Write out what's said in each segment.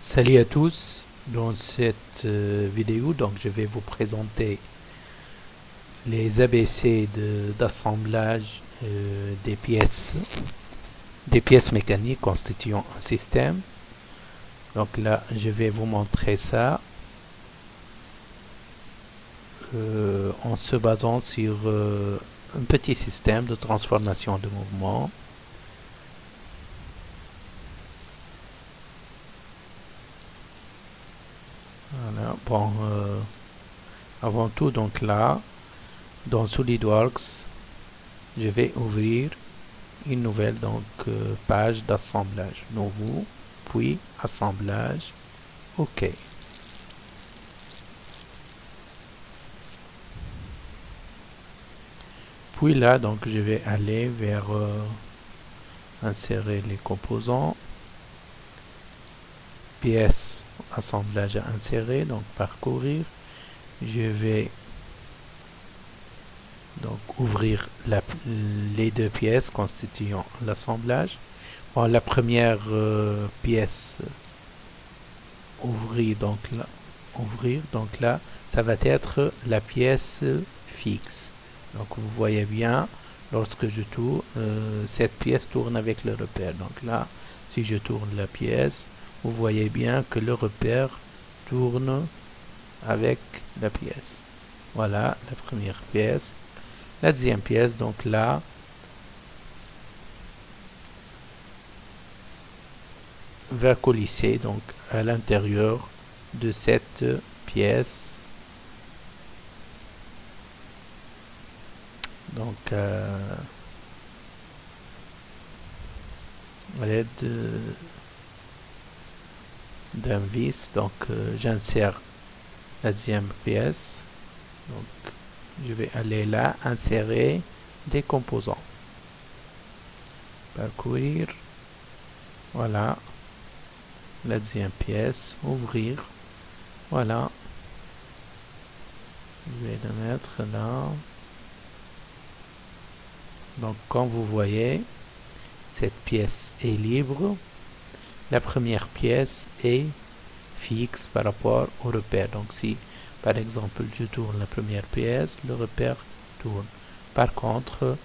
Salut à tous, dans cette vidéo je vais vous présenter les ABC d'assemblage des pièces mécaniques constituant un système. Donc là je vais vous montrer ça en se basant sur un petit système de transformation de mouvement. Voilà. Bon, avant tout, donc là, dans SolidWorks, je vais ouvrir une nouvelle page d'assemblage. Nouveau, puis assemblage. OK. Puis là, donc je vais aller vers insérer les composants. Pièces, assemblage à insérer, donc parcourir. Je vais donc ouvrir les deux pièces constituant l'assemblage. Bon, la première pièce ouvrir donc là ça va être la pièce fixe. Donc vous voyez bien, lorsque je tourne, cette pièce tourne avec le repère. Donc là, si je tourne la pièce, vous voyez bien que le repère tourne avec la pièce. Voilà la première pièce. La deuxième pièce, donc là, va coulisser donc à l'intérieur de cette pièce. Donc à l'aide d'un vis, donc j'insère la deuxième pièce. Donc je vais aller là, insérer des composants, parcourir, voilà la deuxième pièce, ouvrir, voilà, je vais le mettre là. Donc comme vous voyez, cette pièce est libre. La première pièce est fixe par rapport au repère. Donc si par exemple je tourne la première pièce, le repère tourne. Par contre,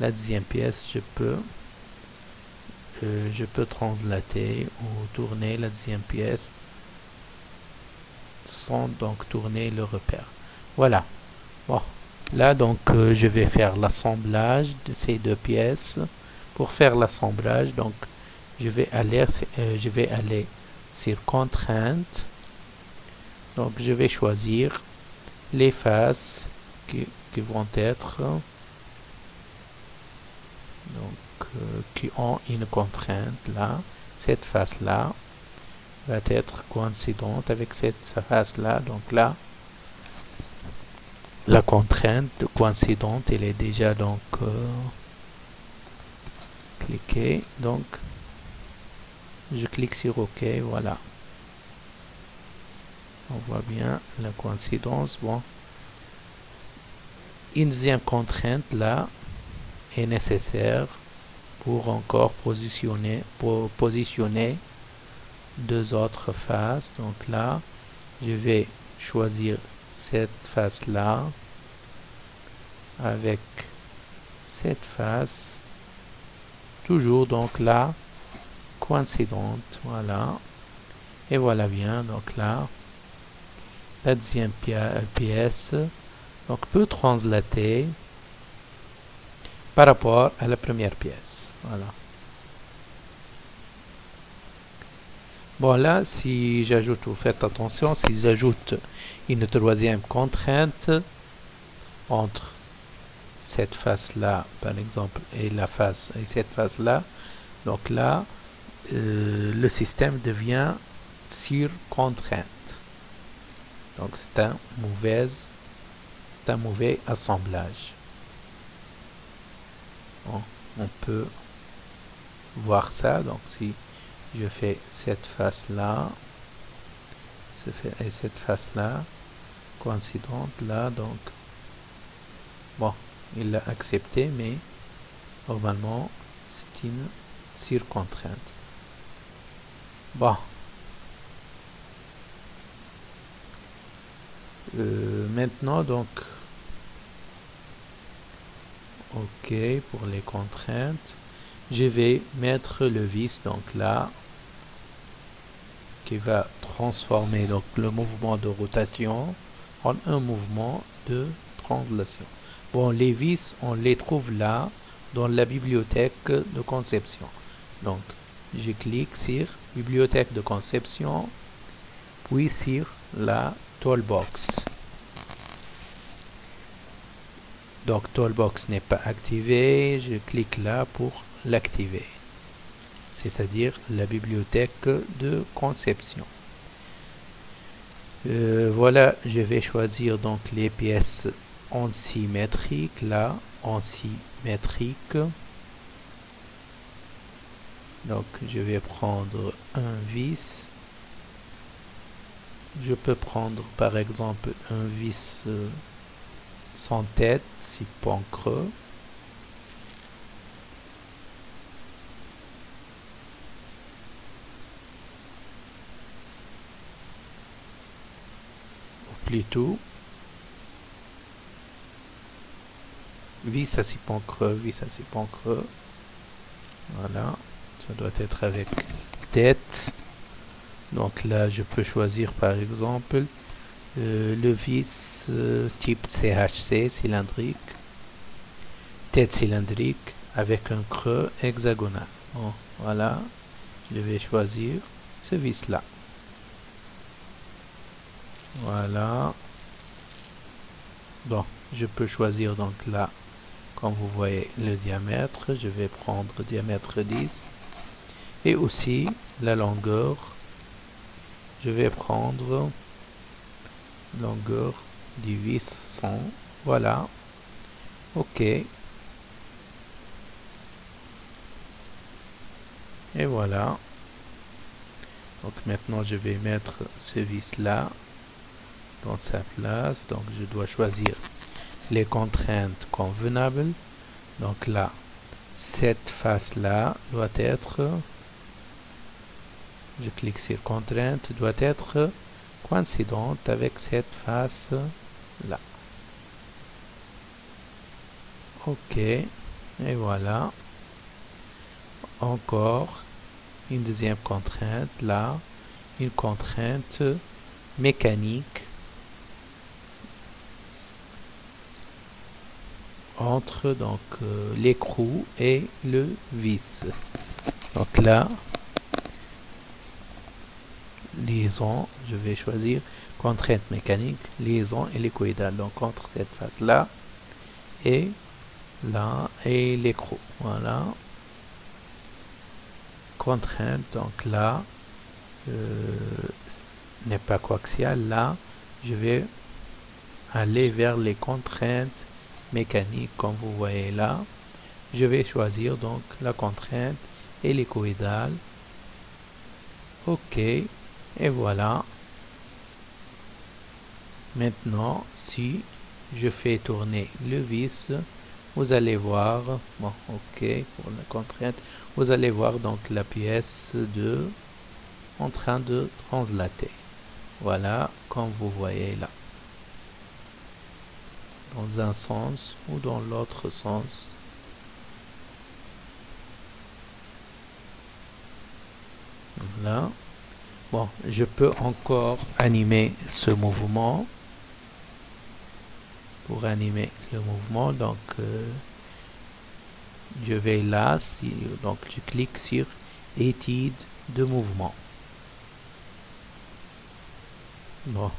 la deuxième pièce, je peux translater ou tourner la deuxième pièce sans donc tourner le repère. Voilà. Bon, là donc je vais faire l'assemblage de ces deux pièces. Pour faire l'assemblage, donc je vais aller sur contrainte. Donc je vais choisir les faces qui vont être qui ont une contrainte là. Cette face là va être coïncidente avec cette face là. Donc là, la contrainte coïncidente, elle est déjà donc cliquée. Donc je clique sur OK, voilà. On voit bien la coïncidence. Bon, une deuxième contrainte là est nécessaire pour encore positionner deux autres faces. Donc là, je vais choisir cette face là avec cette face, toujours donc là coïncidente, voilà. Et voilà bien, donc là la deuxième pièce donc peut translater par rapport à la première pièce, voilà. Bon, là si j'ajoute, vous faites attention, si j'ajoute une troisième contrainte entre cette face là par exemple et cette face là, donc là le système devient sur contrainte. Donc c'est un mauvais assemblage. Bon, on peut voir ça. Donc si je fais cette face là et cette face là coïncidente là, donc bon, il l'a accepté, mais normalement c'est une surcontrainte. Bon, Maintenant, donc, OK, pour les contraintes, je vais mettre le vis, donc là, qui va transformer donc le mouvement de rotation en un mouvement de translation. Bon, les vis, on les trouve là, dans la bibliothèque de conception. Donc, je clique sur bibliothèque de conception, puis sur la toolbox. Donc, toolbox n'est pas activée, je clique là pour l'activer, c'est-à-dire la bibliothèque de conception. Voilà, je vais choisir donc les pièces en symétrique, là, en symétrique. Donc, je vais prendre un vis. Je peux prendre par exemple un vis sans tête, 6 points creux. Ou plutôt, vis à 6 points creux, vis à 6 points creux. Voilà, ça doit être avec tête. Donc là, je peux choisir par exemple le vis type CHC, cylindrique, tête cylindrique avec un creux hexagonal. Bon, voilà, je vais choisir ce vis-là. Voilà. Bon, je peux choisir donc là, comme vous voyez, le diamètre. Je vais prendre diamètre 10. Et aussi la longueur. Je vais prendre longueur du vis 100. Voilà. OK. Et voilà. Donc maintenant, je vais mettre ce vis-là dans sa place. Donc je dois choisir les contraintes convenables. Donc là, cette face-là doit être, je clique sur contrainte, doit être coïncidente avec cette face-là. OK. Et voilà. Encore une deuxième contrainte, là, une contrainte mécanique entre donc l'écrou et le vis. Donc là, liaison, je vais choisir contrainte mécanique, liaison hélicoïdale. Donc entre cette face là et là et l'écrou. Voilà. Contrainte, donc là n'est pas coaxial. Là, je vais aller vers les contraintes mécaniques comme vous voyez là. Je vais choisir donc la contrainte hélicoïdale. OK. Et voilà. Maintenant, si je fais tourner le vis, vous allez voir, bon, OK, pour la contrainte, vous allez voir donc la pièce en train de translater. Voilà, comme vous voyez là. Dans un sens ou dans l'autre sens. Voilà. Bon, je peux encore animer ce mouvement. Pour animer le mouvement, donc je vais là, donc je clique sur étude de mouvement. Bon.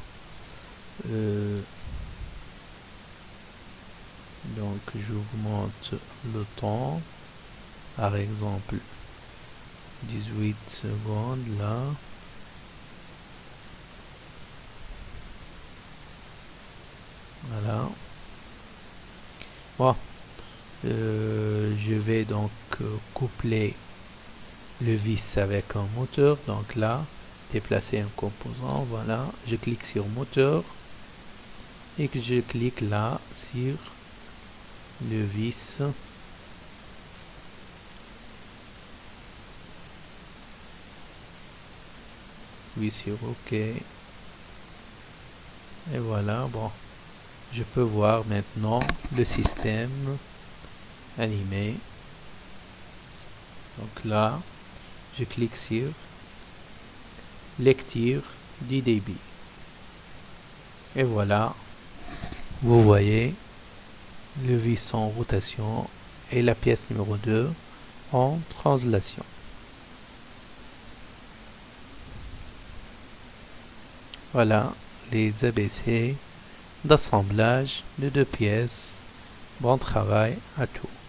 Donc j'augmente le temps, par exemple 18 secondes là. Voilà. Bon, je vais donc coupler le vis avec un moteur. Donc là, déplacer un composant. Voilà, je clique sur moteur et que je clique là sur le vis. Oui, sur OK. Et voilà, bon, je peux voir maintenant le système animé. Donc là, je clique sur lecture du débit. Et voilà, vous voyez le vis en rotation et la pièce numéro 2 en translation. Voilà les ABC d'assemblage de deux pièces. Bon travail à tous.